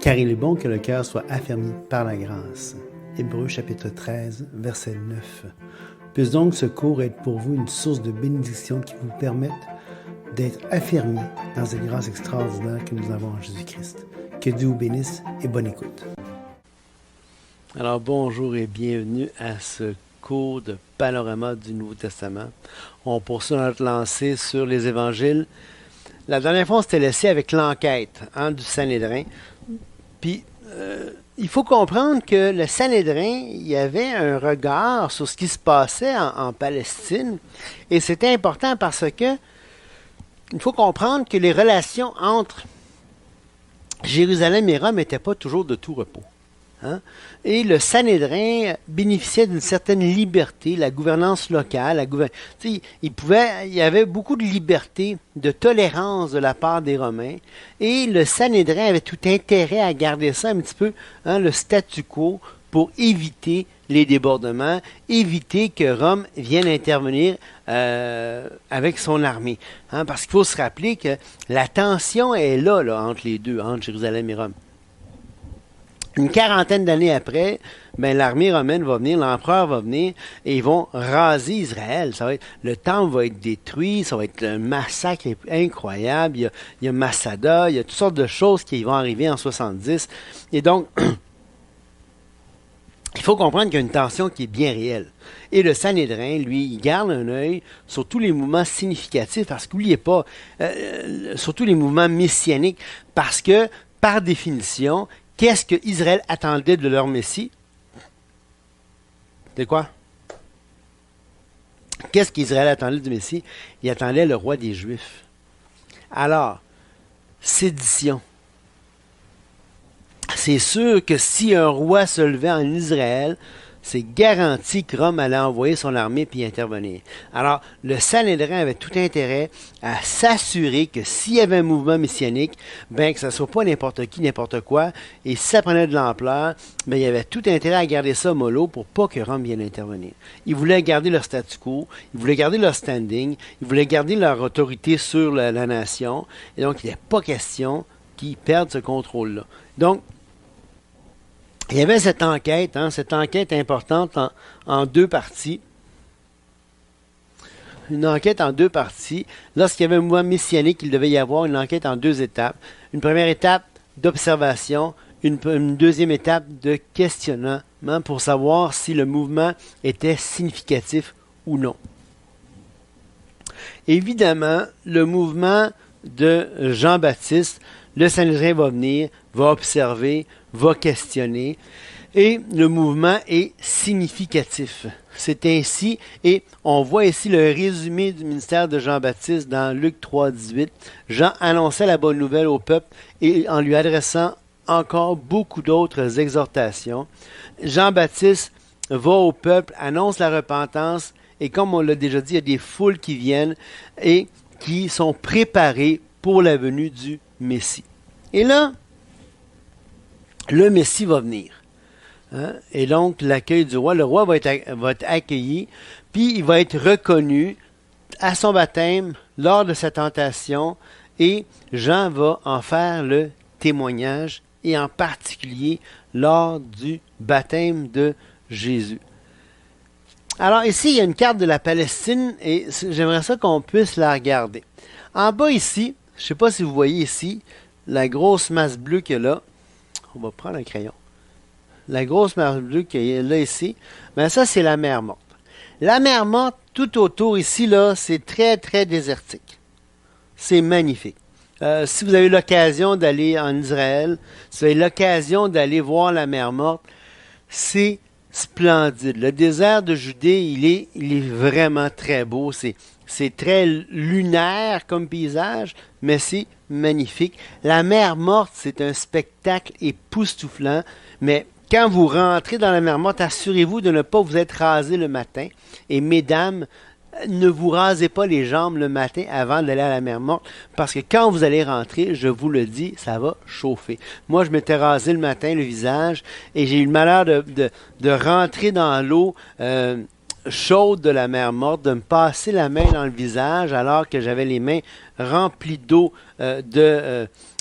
car il est bon que le cœur soit affermi par la grâce. Hébreux chapitre 13, verset 9. Puisse donc ce cours être pour vous une source de bénédiction qui vous permette d'être affermis dans cette grâce extraordinaire que nous avons en Jésus-Christ. Que Dieu vous bénisse et bonne écoute. Alors bonjour et bienvenue à ce cours de panorama du Nouveau Testament. On poursuit notre lancée sur les évangiles. La dernière fois, on s'était laissé avec l'enquête du Sanhédrin. Puis, il faut comprendre que le Sanhédrin, il y avait un regard sur ce qui se passait en Palestine. Et c'était important parce que il faut comprendre que les relations entre Jérusalem et Rome n'étaient pas toujours de tout repos. Et le Sanhédrin bénéficiait d'une certaine liberté, la gouvernance locale, il y avait beaucoup de liberté, de tolérance de la part des Romains, et le Sanhédrin avait tout intérêt à garder ça un petit peu, le statu quo, pour éviter les débordements, éviter que Rome vienne intervenir avec son armée. Parce qu'il faut se rappeler que la tension est là entre les deux, entre Jérusalem et Rome. Une quarantaine d'années après, l'armée romaine va venir, l'empereur va venir, et ils vont raser Israël. Le temple va être détruit, ça va être un massacre incroyable. Il y a Massada, il y a toutes sortes de choses qui vont arriver en 70. Et donc, il faut comprendre qu'il y a une tension qui est bien réelle. Et le Sanhédrin, lui, il garde un œil sur tous les mouvements significatifs, parce qu'oubliez pas, surtout les mouvements messianiques, parce que, par définition, qu'est-ce que Israël attendait de leur Messie? C'est quoi? Qu'est-ce qu'Israël attendait du Messie? Il attendait le roi des Juifs. Alors, sédition. C'est sûr que si un roi se levait en Israël, c'est garanti que Rome allait envoyer son armée puis intervenir. Alors, le Sanhédrin avait tout intérêt à s'assurer que s'il y avait un mouvement messianique, que ce ne soit pas n'importe qui, n'importe quoi, et si ça prenait de l'ampleur, il y avait tout intérêt à garder ça mollo pour pas que Rome vienne intervenir. Ils voulaient garder leur statu quo, ils voulaient garder leur standing, ils voulaient garder leur autorité sur la nation, et donc il n'est pas question qu'ils perdent ce contrôle-là. Donc, il y avait cette enquête importante en deux parties. Une enquête en deux parties. Lorsqu'il y avait un mouvement messianique, il devait y avoir une enquête en deux étapes. Une première étape d'observation, une deuxième étape de questionnement pour savoir si le mouvement était significatif ou non. Évidemment, le mouvement de Jean-Baptiste, le Sanhédrin va venir, va observer, va questionner, et le mouvement est significatif. C'est ainsi, et on voit ici le résumé du ministère de Jean-Baptiste dans Luc 3, 18. Jean annonçait la bonne nouvelle au peuple et en lui adressant encore beaucoup d'autres exhortations. Jean-Baptiste va au peuple, annonce la repentance, et comme on l'a déjà dit, il y a des foules qui viennent et qui sont préparées pour la venue du Messie. Et là, le Messie va venir. Et donc, l'accueil du roi, le roi va être accueilli, puis il va être reconnu à son baptême, lors de sa tentation, et Jean va en faire le témoignage, et en particulier lors du baptême de Jésus. Alors ici, il y a une carte de la Palestine, et j'aimerais ça qu'on puisse la regarder. En bas ici, je ne sais pas si vous voyez ici, la grosse masse bleue qu'il y a là. On va prendre un crayon. La grosse masse bleue qu'il y a là ici, ça c'est la mer morte. La mer morte, tout autour ici, là, c'est très, très désertique. C'est magnifique. Si vous avez l'occasion d'aller en Israël, si vous avez l'occasion d'aller voir la mer morte, c'est splendide. Le désert de Judée, il est vraiment très beau. C'est très lunaire comme paysage, mais c'est magnifique. La mer morte, c'est un spectacle époustouflant, mais quand vous rentrez dans la mer morte, assurez-vous de ne pas vous être rasé le matin. Et mesdames, ne vous rasez pas les jambes le matin avant d'aller à la mer morte, parce que quand vous allez rentrer, je vous le dis, ça va chauffer. Moi, je m'étais rasé le matin le visage, et j'ai eu le malheur de rentrer dans l'eau chaude de la mer morte, de me passer la main dans le visage alors que j'avais les mains remplies d'eau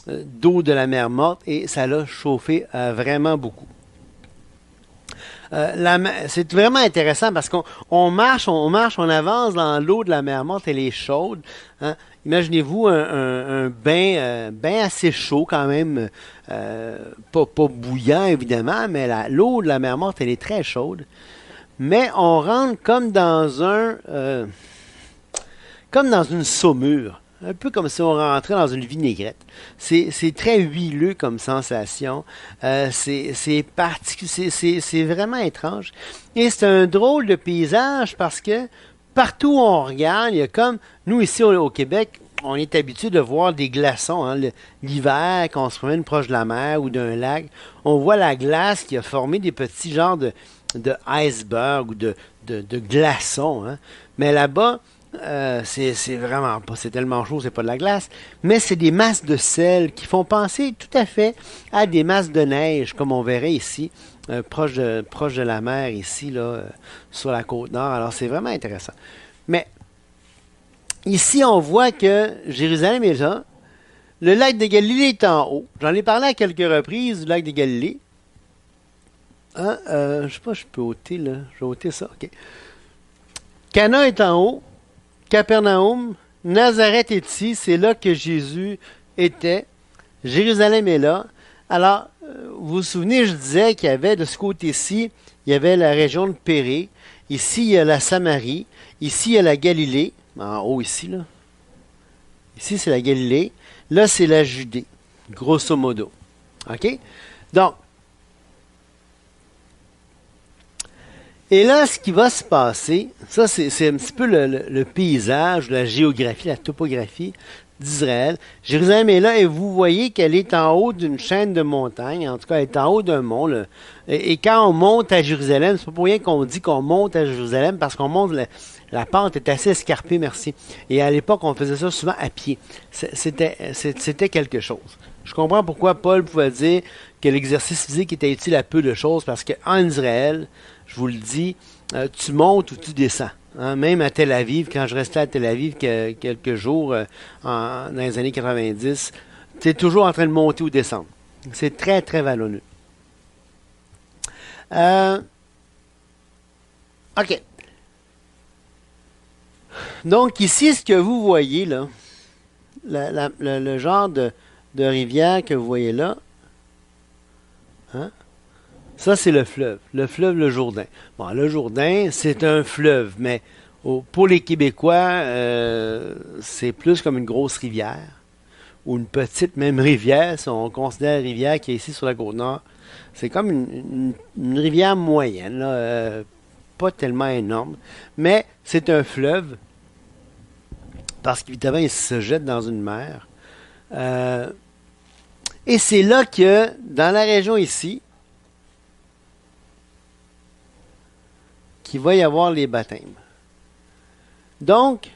d'eau de la mer Morte et ça l'a chauffé vraiment beaucoup. C'est vraiment intéressant parce qu'on marche, on avance dans l'eau de la mer Morte, elle est chaude. Hein. Imaginez-vous un bain assez chaud quand même, pas bouillant évidemment, mais l'eau de la mer Morte, elle est très chaude. Mais on rentre comme dans une saumure. Un peu comme si on rentrait dans une vinaigrette. C'est très huileux comme sensation. C'est vraiment étrange. Et c'est un drôle de paysage parce que partout où on regarde, il y a comme... Nous, ici au Québec, on est habitué de voir des glaçons. Hein, l'hiver, quand on se promène proche de la mer ou d'un lac, on voit la glace qui a formé des petits genres de iceberg ou de glaçons. Hein. Mais là-bas... c'est vraiment pas, c'est tellement chaud, c'est pas de la glace, mais c'est des masses de sel qui font penser tout à fait à des masses de neige, comme on verrait ici, proche de la mer, ici, là, sur la côte nord. Alors, c'est vraiment intéressant. Mais, ici, on voit que Jérusalem est là. Le lac de Galilée est en haut. J'en ai parlé à quelques reprises du lac de Galilée. Hein? Je sais pas, je peux ôter, là. Je vais ôter ça, ok. Cana est en haut. Capernaum, Nazareth est ici, c'est là que Jésus était. Jérusalem est là. Alors, vous vous souvenez, je disais qu'il y avait de ce côté-ci, il y avait la région de Pérée. Ici, il y a la Samarie. Ici, il y a la Galilée. En haut, ici, là. Ici, c'est la Galilée. Là, c'est la Judée, grosso modo. OK? Donc, et là, ce qui va se passer, ça c'est un petit peu le paysage, la géographie, la topographie d'Israël. Jérusalem est là et vous voyez qu'elle est en haut d'une chaîne de montagnes, en tout cas elle est en haut d'un mont. Là. Et quand on monte à Jérusalem, c'est pas pour rien qu'on dit qu'on monte à Jérusalem, parce qu'on monte, la pente est assez escarpée, merci. Et à l'époque, on faisait ça souvent à pied. C'était quelque chose. Je comprends pourquoi Paul pouvait dire que l'exercice physique était utile à peu de choses, parce qu'en Israël, je vous le dis, tu montes ou tu descends. Hein, même à Tel Aviv, quand je restais à Tel Aviv quelques jours dans les années 90, tu es toujours en train de monter ou descendre. C'est très, très vallonneux. OK. Donc ici, ce que vous voyez là, le genre de rivière que vous voyez là, hein? Ça, c'est le fleuve le Jourdain. Bon, le Jourdain, c'est un fleuve, mais pour les Québécois, c'est plus comme une grosse rivière, ou une petite même rivière, si on considère la rivière qui est ici sur la Côte-Nord. C'est comme une rivière moyenne, là, pas tellement énorme, mais c'est un fleuve, parce qu'évidemment, il se jette dans une mer. Et c'est là que, dans la région ici, qu'il va y avoir les baptêmes. Donc,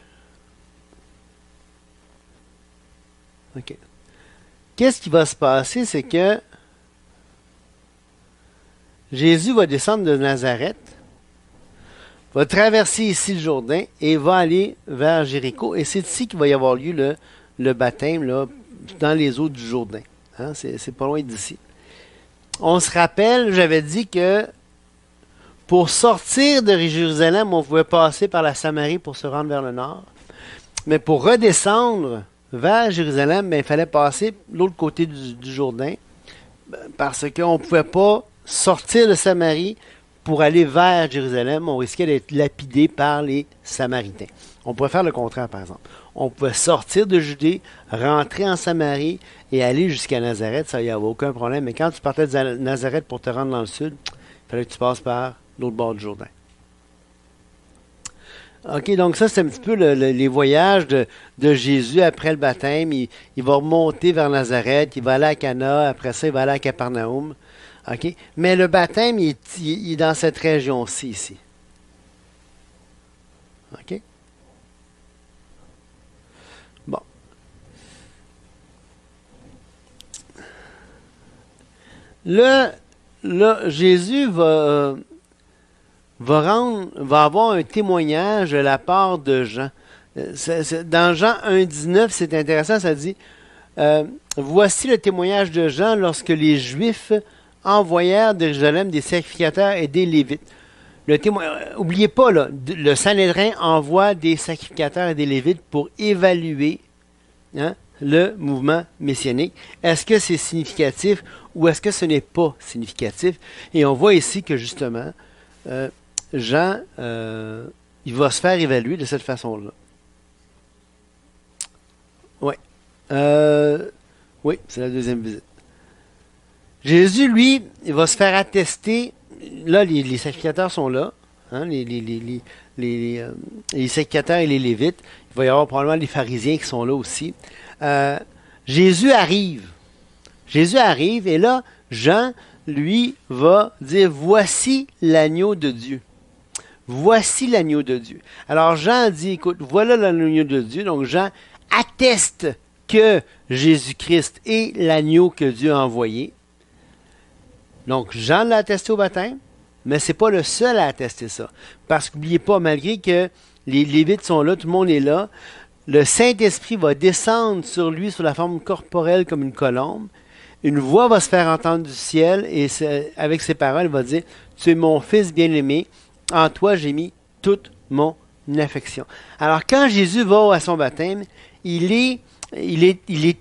OK. Qu'est-ce qui va se passer? C'est que Jésus va descendre de Nazareth, va traverser ici le Jourdain et va aller vers Jéricho. Et c'est ici qu'il va y avoir lieu le baptême, là, dans les eaux du Jourdain. Hein? C'est pas loin d'ici. On se rappelle, j'avais dit que pour sortir de Jérusalem, on pouvait passer par la Samarie pour se rendre vers le nord. Mais pour redescendre vers Jérusalem, il fallait passer de l'autre côté du Jourdain, parce qu'on ne pouvait pas sortir de Samarie pour aller vers Jérusalem. On risquait d'être lapidé par les Samaritains. On pouvait faire le contraire, par exemple. On pouvait sortir de Judée, rentrer en Samarie et aller jusqu'à Nazareth. Ça, il n'y avait aucun problème. Mais quand tu partais de Nazareth pour te rendre dans le sud, il fallait que tu passes par l'autre bord du Jourdain. OK, donc ça, c'est un petit peu les voyages de Jésus après le baptême. Il va remonter vers Nazareth, il va aller à Cana, après ça, il va aller à Capernaum. OK? Mais le baptême, il est dans cette région-ci, ici. OK? Bon. Là, Jésus va avoir un témoignage de la part de Jean. Dans Jean 1,19, c'est intéressant, ça dit Voici le témoignage de Jean lorsque les Juifs envoyèrent de Jérusalem des sacrificateurs et des Lévites. Oubliez pas, là, le Sanhédrin envoie des sacrificateurs et des Lévites pour évaluer, hein, le mouvement messianique. Est-ce que c'est significatif ou est-ce que ce n'est pas significatif? Et on voit ici que justement, Jean, il va se faire évaluer de cette façon-là. Oui. Oui, c'est la deuxième visite. Jésus, lui, il va se faire attester. Là, les sacrificateurs sont là. Hein, les sacrificateurs et les Lévites. Il va y avoir probablement les pharisiens qui sont là aussi. Jésus arrive. Jésus arrive et là, Jean, lui, va dire, voici l'agneau de Dieu. Voici l'agneau de Dieu. Alors Jean dit, écoute, voilà l'agneau de Dieu. Donc Jean atteste que Jésus-Christ est l'agneau que Dieu a envoyé. Donc Jean l'a attesté au baptême, mais ce n'est pas le seul à attester ça. Parce qu'oubliez pas, malgré que les Lévites sont là, tout le monde est là, le Saint-Esprit va descendre sur lui sous la forme corporelle comme une colombe. Une voix va se faire entendre du ciel et avec ces paroles, il va dire, tu es mon fils bien-aimé, en toi j'ai mis toute mon affection. Alors quand Jésus va à son baptême, il est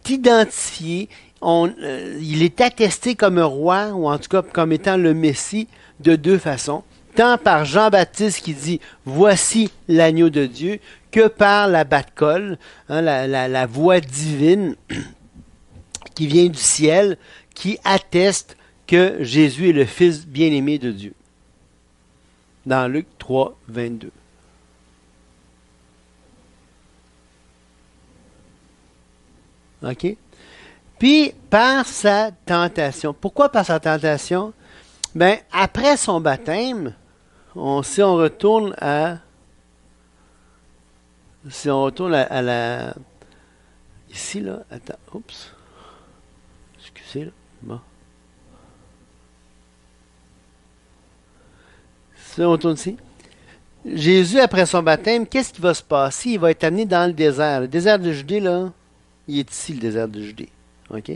identifié, il est attesté comme un roi, ou en tout cas comme étant le Messie, de deux façons. Tant par Jean-Baptiste qui dit « Voici l'agneau de Dieu », que par la bat-colle, hein, la voix divine qui vient du ciel, qui atteste que Jésus est le Fils bien-aimé de Dieu. Dans Luc 3, 22. OK? Puis, par sa tentation. Pourquoi par sa tentation? Ben, après son baptême, si on retourne à la... Ici, là, attends, oups. Excusez, là. Bon. Si on retourne ici. Jésus, après son baptême, qu'est-ce qui va se passer? Il va être amené dans le désert. Le désert de Judée, là, il est ici, le désert de Judée. OK?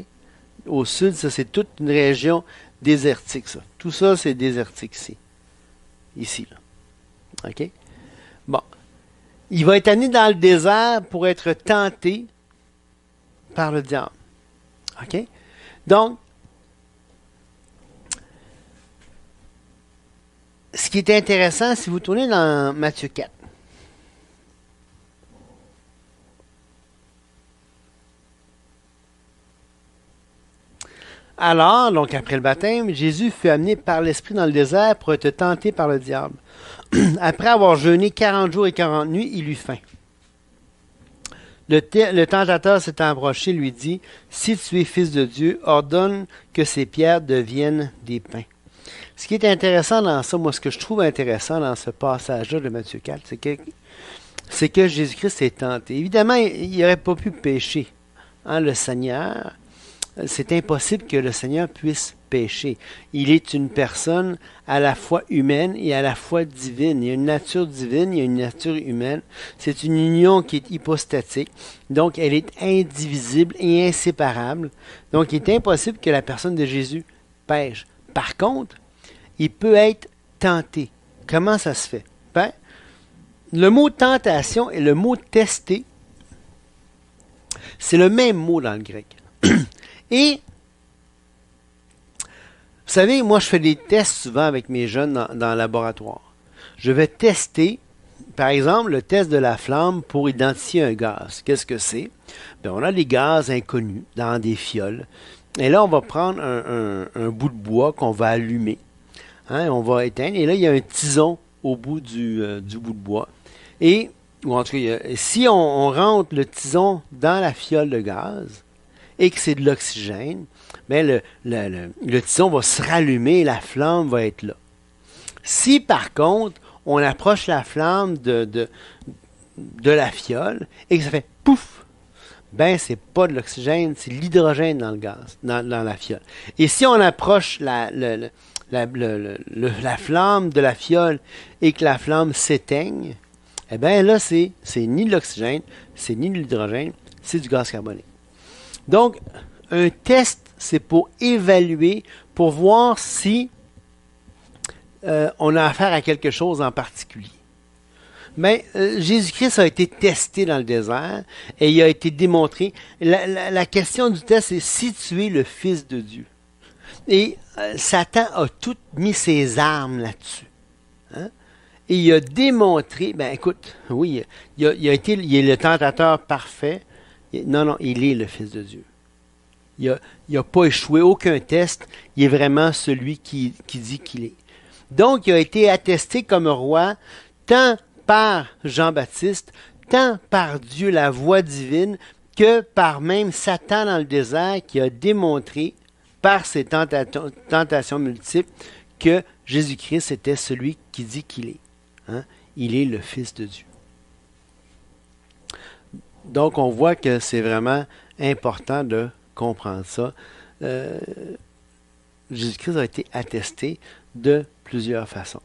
Au sud, ça, c'est toute une région désertique, ça. Tout ça, c'est désertique ici. Ici, là. OK? Bon. Il va être amené dans le désert pour être tenté par le diable. OK? Donc, ce qui est intéressant, si vous tournez dans Matthieu 4, alors, donc après le baptême, Jésus fut amené par l'Esprit dans le désert pour être tenté par le diable. Après avoir jeûné 40 jours et 40 nuits, il eut faim. Le tentateur s'étant approché, lui dit, « Si tu es fils de Dieu, ordonne que ces pierres deviennent des pains. » Ce qui est intéressant dans ça, moi, ce que je trouve intéressant dans ce passage-là de Matthieu 4, c'est que Jésus-Christ est tenté. Évidemment, il n'aurait pas pu pécher. Hein, le Seigneur, c'est impossible que le Seigneur puisse pécher. Il est une personne à la fois humaine et à la fois divine. Il y a une nature divine, il y a une nature humaine. C'est une union qui est hypostatique. Donc, elle est indivisible et inséparable. Donc, il est impossible que la personne de Jésus pêche. Par contre, il peut être tenté. Comment ça se fait? Ben, le mot tentation et le mot tester, c'est le même mot dans le grec. Et, vous savez, moi, je fais des tests souvent avec mes jeunes dans le laboratoire. Je vais tester, par exemple, le test de la flamme pour identifier un gaz. Qu'est-ce que c'est? Bien, on a des gaz inconnus dans des fioles. Et là, on va prendre un bout de bois qu'on va allumer. Hein, on va éteindre. Et là, il y a un tison au bout du bout de bois. Et, ou en tout cas, si on rentre le tison dans la fiole de gaz, et que c'est de l'oxygène, bien le tison va se rallumer et la flamme va être là. Si par contre, on approche la flamme de la fiole et que ça fait pouf, ben c'est pas de l'oxygène, c'est l'hydrogène dans le gaz, dans la fiole. Et si on approche la flamme de la fiole et que la flamme s'éteigne, eh bien là, c'est ni de l'oxygène, c'est ni de l'hydrogène, c'est du gaz carbonique. Donc, un test, c'est pour évaluer, pour voir si on a affaire à quelque chose en particulier. Mais Jésus-Christ a été testé dans le désert et il a été démontré. La question du test, c'est si tu es le Fils de Dieu. Et Satan a tout mis ses armes là-dessus. Hein? Et il a démontré, ben écoute, oui, il est le tentateur parfait. Non, il est le Fils de Dieu. Il n'a pas échoué aucun test. Il est vraiment celui qui dit qu'il est. Donc, il a été attesté comme roi, tant par Jean-Baptiste, tant par Dieu, la voix divine, que par même Satan dans le désert, qui a démontré, par ses tentations multiples, que Jésus-Christ était celui qui dit qu'il est. Hein? Il est le Fils de Dieu. Donc, on voit que c'est vraiment important de comprendre ça. Jésus-Christ a été attesté de plusieurs façons.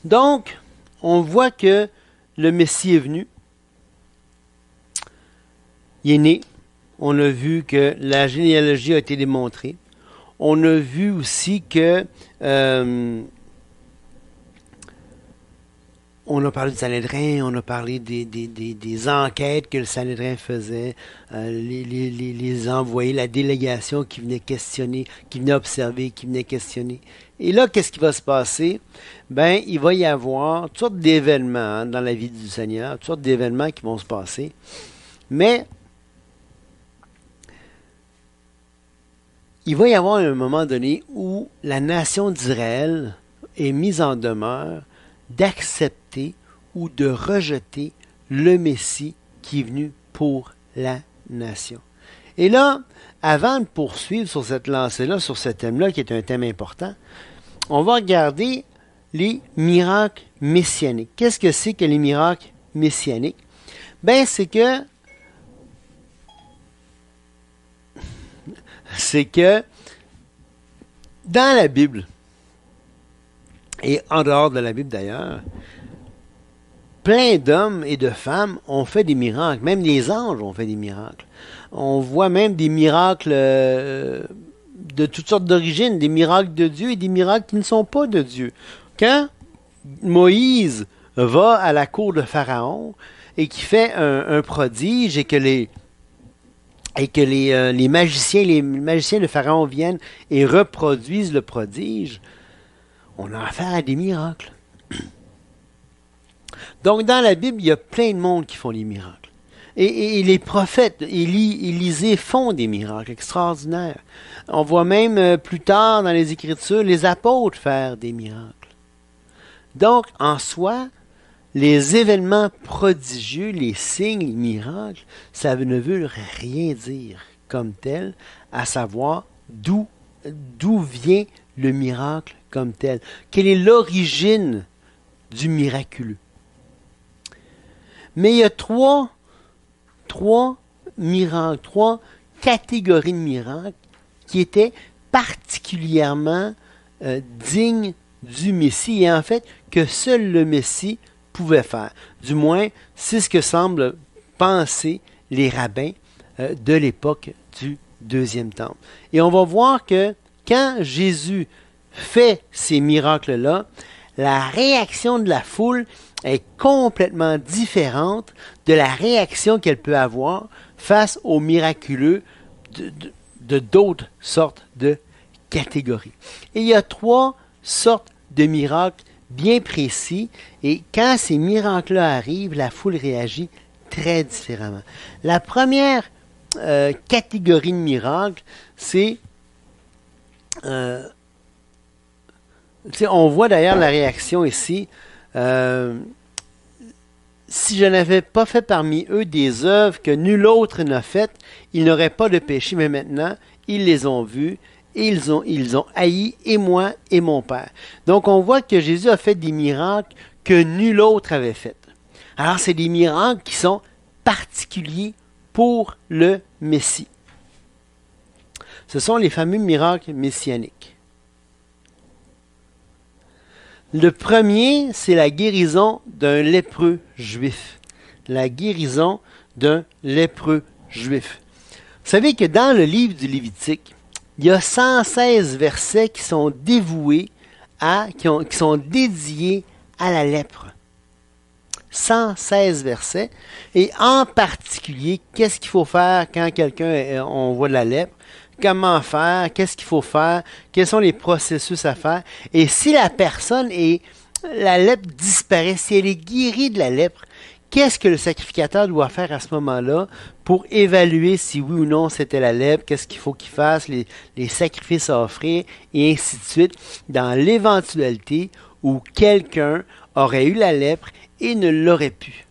Donc, on voit que le Messie est venu. Il est né. On a vu que la généalogie a été démontrée. On a vu aussi que on a parlé du Sanhédrin, on a parlé des enquêtes que le Sanhédrin faisait, les envoyés, la délégation qui venait questionner, qui venait observer, qui venait questionner. Et là, qu'est-ce qui va se passer? Ben, il va y avoir toutes sortes d'événements dans la vie du Seigneur, toutes sortes d'événements qui vont se passer. Mais il va y avoir un moment donné où la nation d'Israël est mise en demeure d'accepter ou de rejeter le Messie qui est venu pour la nation. Et là, avant de poursuivre sur cette lancée-là, sur ce thème-là, qui est un thème important, on va regarder les miracles messianiques. Qu'est-ce que c'est que les miracles messianiques? Ben, c'est que dans la Bible, et en dehors de la Bible d'ailleurs, plein d'hommes et de femmes ont fait des miracles. Même les anges ont fait des miracles. On voit même des miracles de toutes sortes d'origines, des miracles de Dieu et des miracles qui ne sont pas de Dieu. Quand Moïse va à la cour de Pharaon et qui fait un prodige et que les magiciens de Pharaon viennent et reproduisent le prodige, on a affaire à des miracles. Donc, dans la Bible, il y a plein de monde qui font des miracles. Et les prophètes, Élisée, font des miracles extraordinaires. On voit même plus tard dans les Écritures les apôtres faire des miracles. Donc, en soi, les événements prodigieux, les signes, les miracles, ça ne veut rien dire comme tel, à savoir d'où vient le miracle comme tel. Quelle est l'origine du miraculeux? Mais il y a trois miracles, trois catégories de miracles qui étaient particulièrement dignes du Messie et en fait que seul le Messie pouvait faire. Du moins, c'est ce que semblent penser les rabbins de l'époque du Deuxième Temple. Et on va voir que quand Jésus fait ces miracles-là, la réaction de la foule est complètement différente de la réaction qu'elle peut avoir face aux miraculeux de d'autres sortes de catégories. Et il y a trois sortes de miracles bien précis, et quand ces miracles-là arrivent, la foule réagit très différemment. La première catégorie de miracles, c'est on voit d'ailleurs la réaction ici. Si je n'avais pas fait parmi eux des œuvres que nul autre n'a faites, ils n'auraient pas de péché, mais maintenant, ils les ont vus, et ils ont haï, et moi, et mon Père. Donc, on voit que Jésus a fait des miracles que nul autre avait fait. Alors, c'est des miracles qui sont particuliers pour le Messie. Ce sont les fameux miracles messianiques. Le premier, c'est la guérison d'un lépreux juif. La guérison d'un lépreux juif. Vous savez que dans le livre du Lévitique, il y a 116 versets qui sont dévoués qui sont dédiés à la lèpre. 116 versets. Et en particulier, qu'est-ce qu'il faut faire quand on voit de la lèpre? Comment faire? Qu'est-ce qu'il faut faire? Quels sont les processus à faire? Et si la la lèpre disparaît, si elle est guérie de la lèpre, qu'est-ce que le sacrificateur doit faire à ce moment-là pour évaluer si oui ou non c'était la lèpre, qu'est-ce qu'il faut qu'il fasse, les sacrifices à offrir, et ainsi de suite, dans l'éventualité où quelqu'un aurait eu la lèpre et ne l'aurait pu.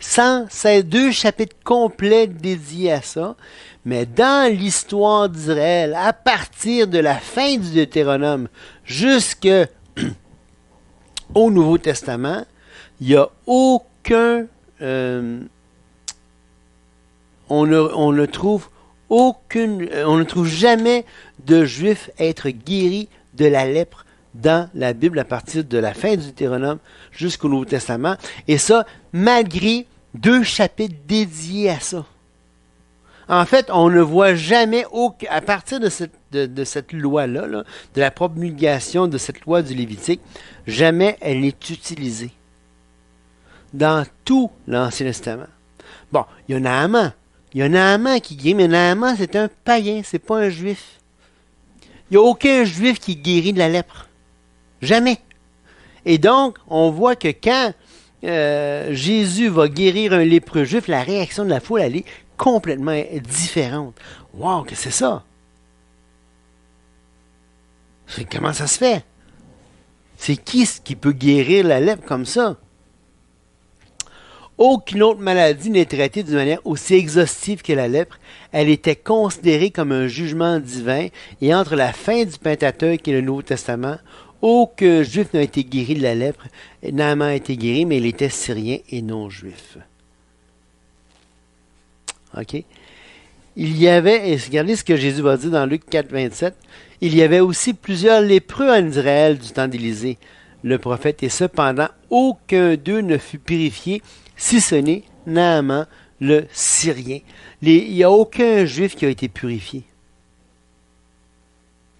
C'est 2 chapitres complets dédiés à ça, mais dans l'histoire d'Israël, à partir de la fin du Deutéronome jusqu'au Nouveau Testament, il n'y a aucun... on ne trouve jamais de Juifs être guéris de la lèpre dans la Bible à partir de la fin du Deutéronome jusqu'au Nouveau Testament. Et ça, malgré 2 chapitres dédiés à ça. En fait, on ne voit jamais, à partir de cette loi-là, de la promulgation de cette loi du Lévitique, jamais elle n'est utilisée dans tout l'Ancien Testament. Bon, il y a Naaman. Il y a Naaman qui guérit, mais Naaman, c'est un païen, c'est pas un juif. Il n'y a aucun juif qui guérit de la lèpre. Jamais. Et donc, on voit que quand Jésus va guérir un lépreux juif, la réaction de la foule, elle est complètement différente. Wow, que c'est ça? Comment ça se fait? C'est qui peut guérir la lèpre comme ça? Aucune autre maladie n'est traitée d'une manière aussi exhaustive que la lèpre. Elle était considérée comme un jugement divin, et entre la fin du Pentateuque et le Nouveau Testament, aucun juif n'a été guéri de la lèpre. Naaman a été guéri, mais il était syrien et non juif. OK? Il y avait, et regardez ce que Jésus va dire dans Luc 4, 27, il y avait aussi plusieurs lépreux en Israël du temps d'Élisée, le prophète, et cependant aucun d'eux ne fut purifié, si ce n'est Naaman le Syrien. Il n'y a aucun juif qui a été purifié.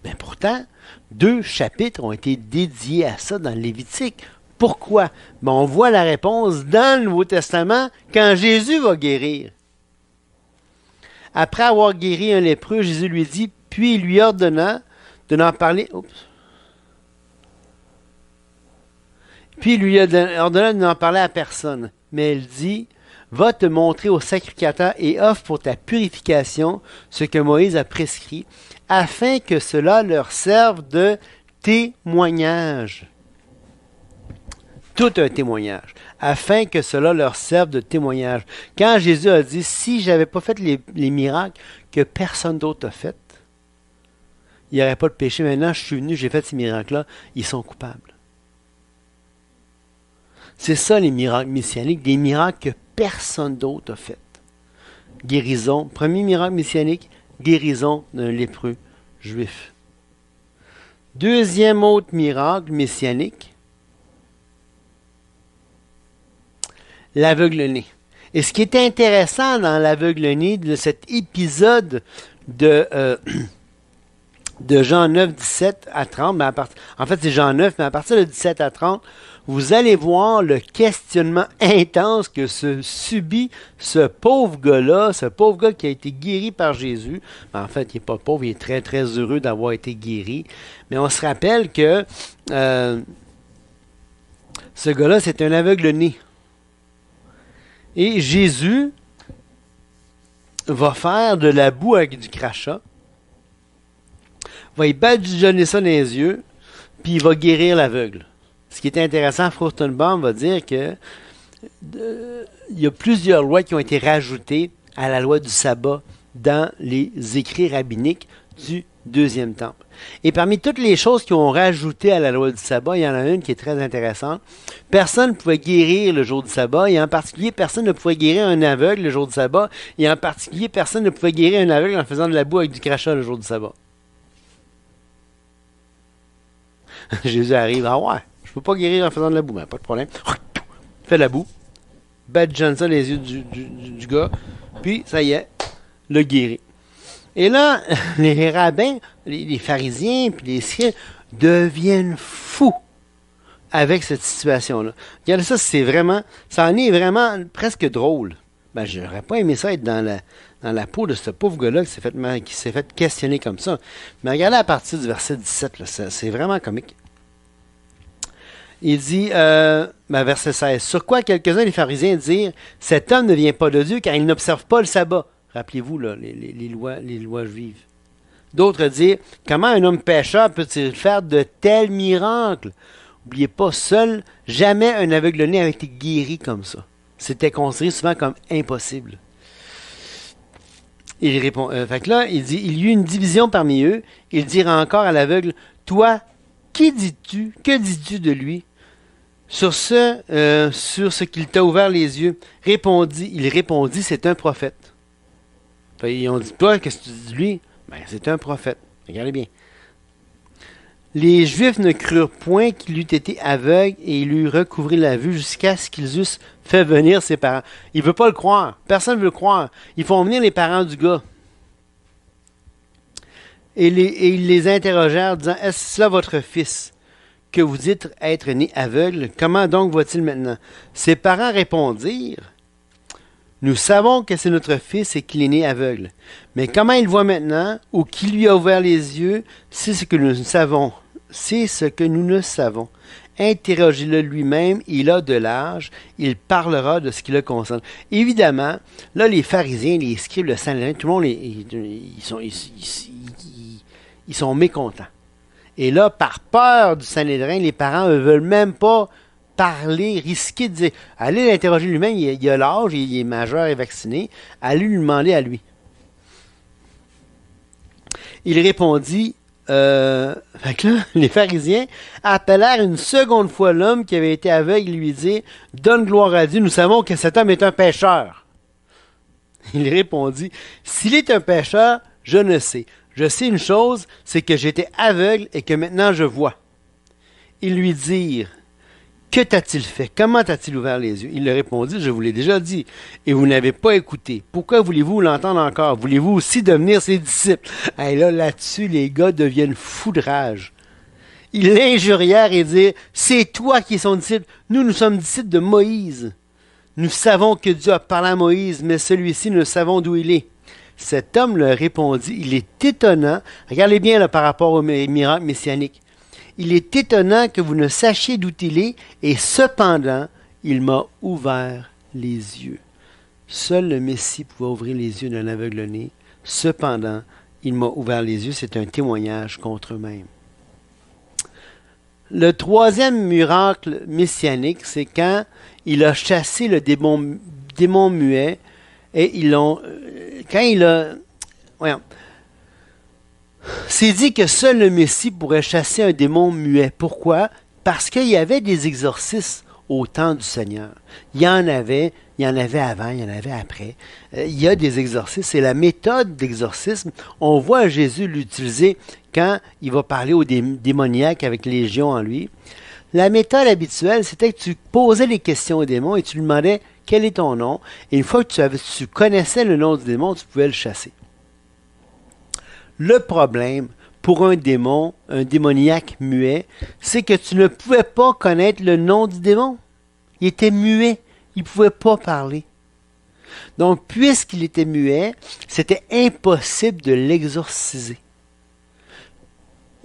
Mais pourtant, 2 chapitres ont été dédiés à ça dans le Lévitique. Pourquoi? On voit la réponse dans le Nouveau Testament quand Jésus va guérir. Après avoir guéri un lépreux, Jésus lui dit, puis il lui ordonna de n'en parler. Puis il lui ordonna de n'en parler à personne. Mais elle dit, va te montrer au sacrificateur et offre pour ta purification ce que Moïse a prescrit, afin que cela leur serve de témoignage. Tout un témoignage. Afin que cela leur serve de témoignage. Quand Jésus a dit, si je n'avais pas fait les miracles que personne d'autre a fait, il n'y aurait pas de péché. Maintenant, je suis venu, j'ai fait ces miracles-là, ils sont coupables. C'est ça les miracles messianiques, des miracles que personne d'autre a fait. Guérison, premier miracle messianique, guérison d'un lépreux juif. Deuxième autre miracle messianique, l'aveugle-né. Et ce qui est intéressant dans l'aveugle-né, de cet épisode de Jean 9, 17 à 30, en fait c'est Jean 9, mais à partir de 17 à 30, vous allez voir le questionnement intense que subit ce pauvre gars qui a été guéri par Jésus. En fait, il n'est pas pauvre, il est très très heureux d'avoir été guéri. Mais on se rappelle que ce gars-là, c'est un aveugle-né. Et Jésus va faire de la boue avec du crachat, va y badigeonner ça dans les yeux, puis il va guérir l'aveugle. Ce qui est intéressant, Furstenbaum va dire que il y a plusieurs lois qui ont été rajoutées à la loi du sabbat dans les écrits rabbiniques du Deuxième Temple. Et parmi toutes les choses qui ont rajouté à la loi du sabbat, il y en a une qui est très intéressante. Personne ne pouvait guérir le jour du sabbat, et en particulier, personne ne pouvait guérir un aveugle le jour du sabbat, et en particulier, personne ne pouvait guérir un aveugle en faisant de la boue avec du crachat le jour du sabbat. Jésus arrive, ah ouais, je ne peux pas guérir en faisant de la boue, mais pas de problème. Fais de la boue. badigeonne ça les yeux du gars, puis ça y est, le guéri. Et là, les rabbins, les pharisiens, puis les scribes deviennent fous avec cette situation-là. Regardez ça, ça en est vraiment presque drôle. Ben, j'aurais pas aimé ça être dans la peau de ce pauvre gars-là qui s'est fait questionner comme ça. Mais regardez à partir du verset 17, là, c'est vraiment comique. Il dit, verset 16, « Sur quoi quelques-uns des pharisiens dirent, cet homme ne vient pas de Dieu car il n'observe pas le sabbat. » Rappelez-vous là, les lois juives. D'autres dirent, « Comment un homme pécheur peut-il faire de tels miracles? » N'oubliez pas, seul, jamais un aveugle-né avait été guéri comme ça. C'était considéré souvent comme impossible. Il répond, fait que là, il dit, il y eut une division parmi eux. Il dira encore à l'aveugle, « Toi, que dis-tu de lui sur ce qu'il t'a ouvert les yeux? » Il répondit, « C'est un prophète. » Ils ont dit, « Toi, qu'est-ce que tu dis de lui? » Ben, c'est un prophète. Regardez bien. Les Juifs ne crurent point qu'il eût été aveugle et il eût recouvré la vue jusqu'à ce qu'ils eussent fait venir ses parents. Il ne veut pas le croire. Personne ne veut le croire. Ils font venir les parents du gars. Et ils les interrogèrent, disant, « Est-ce cela votre fils, que vous dites être né aveugle? Comment donc voit-il maintenant? » Ses parents répondirent, « Nous savons que c'est notre fils et qu'il est né aveugle. Mais comment il voit maintenant, ou qui lui a ouvert les yeux, c'est ce que nous savons. C'est ce que nous ne savons. Interrogez-le lui-même, il a de l'âge, il parlera de ce qui le concerne. » Évidemment, là, les pharisiens, les scribes, le Sanhédrin, tout le monde, ils sont mécontents. Et là, par peur du Sanhédrin, les parents ne veulent même pas parler, risquer de dire, allez l'interroger lui-même, il a l'âge, il est majeur et vacciné, allez lui demander à lui. Il répondit, fait que là, les pharisiens appelèrent une seconde fois l'homme qui avait été aveugle et lui dit, « Donne gloire à Dieu, nous savons que cet homme est un pécheur. » Il répondit, « S'il est un pécheur, je ne sais. Je sais une chose, c'est que j'étais aveugle et que maintenant je vois. » Ils lui dirent, « Que t'a-t-il fait? Comment t'a-t-il ouvert les yeux? » Il leur répondit, « Je vous l'ai déjà dit, et vous n'avez pas écouté. Pourquoi voulez-vous l'entendre encore? Voulez-vous aussi devenir ses disciples? » Et là-dessus, les gars deviennent fous de rage. Ils l'injurièrent et dirent, « C'est toi qui es son disciple. Nous sommes disciples de Moïse. Nous savons que Dieu a parlé à Moïse, mais celui-ci, nous savons d'où il est. » Cet homme leur répondit, « Il est étonnant. » Regardez bien là, par rapport au miracle messianique. Il est étonnant que vous ne sachiez d'où il est, et cependant, il m'a ouvert les yeux. Seul le Messie pouvait ouvrir les yeux d'un aveugle-né. Cependant, il m'a ouvert les yeux. C'est un témoignage contre eux-mêmes. Le troisième miracle messianique, c'est quand il a chassé le démon muet, et c'est dit que seul le Messie pourrait chasser un démon muet. Pourquoi? Parce qu'il y avait des exorcismes au temps du Seigneur. Il y en avait avant, il y en avait après. Il y a des exorcismes. C'est la méthode d'exorcisme. On voit Jésus l'utiliser quand il va parler aux démoniaques avec les légions en lui. La méthode habituelle, c'était que tu posais des questions au démon et tu lui demandais quel est ton nom. Et une fois que tu connaissais le nom du démon, tu pouvais le chasser. Le problème pour un démon, un démoniaque muet, c'est que tu ne pouvais pas connaître le nom du démon. Il était muet, il ne pouvait pas parler. Donc, puisqu'il était muet, c'était impossible de l'exorciser.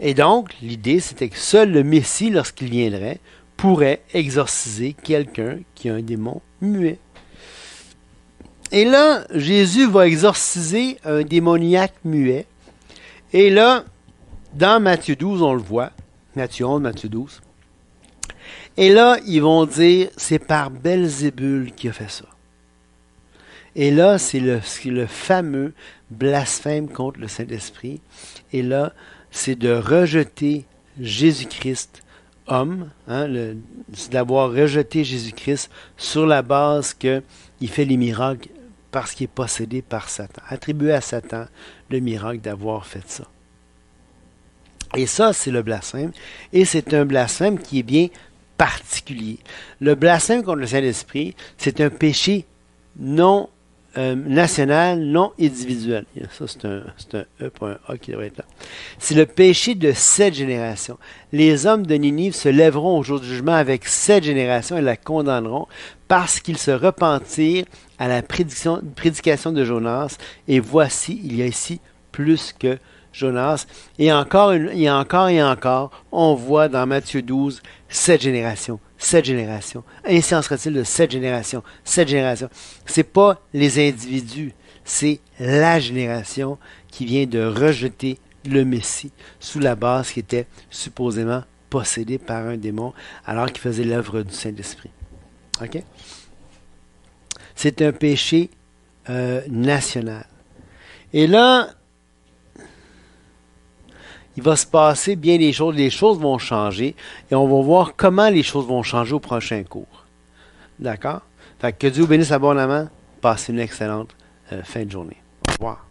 Et donc, l'idée, c'était que seul le Messie, lorsqu'il viendrait, pourrait exorciser quelqu'un qui a un démon muet. Et là, Jésus va exorciser un démoniaque muet. Et là, dans Matthieu 12, on le voit. Matthieu 11, Matthieu 12. Et là, ils vont dire, c'est par Belzébul qui a fait ça. Et là, c'est le fameux blasphème contre le Saint-Esprit. Et là, c'est de rejeter Jésus-Christ, homme, c'est d'avoir rejeté Jésus-Christ sur la base qu'il fait les miracles parce qu'il est possédé par Satan. Attribuer à Satan le miracle d'avoir fait ça. Et ça, c'est le blasphème. Et c'est un blasphème qui est bien particulier. Le blasphème contre le Saint-Esprit, c'est un péché non national, non individuel. Ça, c'est un E, pas un A qui devrait être là. C'est le péché de cette génération. Les hommes de Ninive se lèveront au jour du jugement avec cette génération et la condamneront parce qu'ils se repentirent à la prédication de Jonas. Et voici, il y a ici plus que Jonas. Et encore, on voit dans Matthieu 12, cette génération. Ainsi en sera-t-il de cette génération. C'est pas les individus, c'est la génération qui vient de rejeter le Messie sous la base qui était supposément possédée par un démon alors qu'il faisait l'œuvre du Saint-Esprit. OK? C'est un péché national. Et là, il va se passer bien des choses. Les choses vont changer et on va voir comment les choses vont changer au prochain cours. D'accord? Fait que Dieu vous bénisse abondamment. Passez une excellente fin de journée. Au revoir.